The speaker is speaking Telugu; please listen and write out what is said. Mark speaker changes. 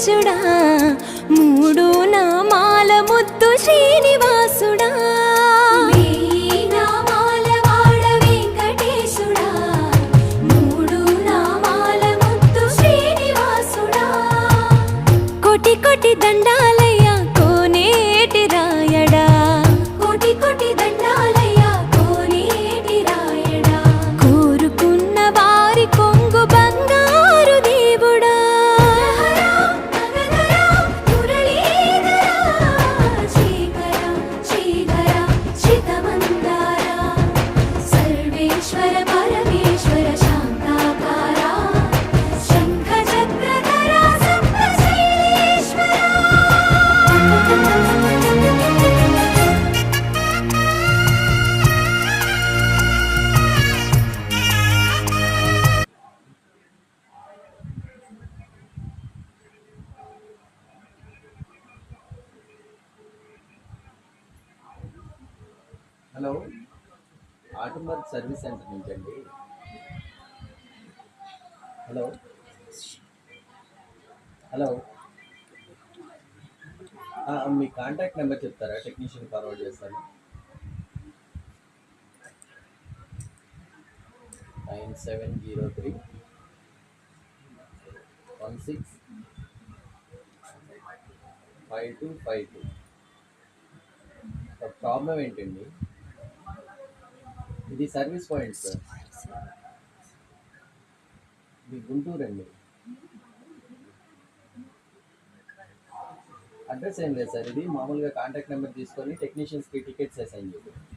Speaker 1: వెంకటేశుడా మూడు నామాల ముద్దు శ్రీనివాసుడా వేయి నామాల వాడ వెంకటేశుడా మూడు నామాల ముద్దు శ్రీనివాసుడా కోటి కోటి దండాలయ్యా కోనేటి రాయడా కోటి కోటి దండాలయ్యా కోనేటి రాయడా కోరుకున్న వారి కొంగు బంగారు దేవుడా శ్రీకర శ్రీధర చితమందార సర్వేశ్వర పరమేశ్వర శాంతాకార శంఖ చక్రధర సప్త శైలేశ్వర.
Speaker 2: హలో, ఆటోమార్క్ సర్వీస్ సెంటర్ నుంచి అండి. హలో హలో మీ కాంటాక్ట్ నెంబర్ చెప్తారా? టెక్నీషియన్ ఫార్వర్డ్ చేస్తాను. 9703 16 5252. ప్రాబ్లం ఏంటండి? ఇది సర్వీస్ పాయింట్ సార్, ఇది గుంటూరు అండి. అడ్రస్ ఏం లేదు సార్, ఇది మామూలుగా కాంటాక్ట్ నెంబర్ తీసుకొని టెక్నీషియన్స్కి టికెట్స్ అసైన్ చేయండి.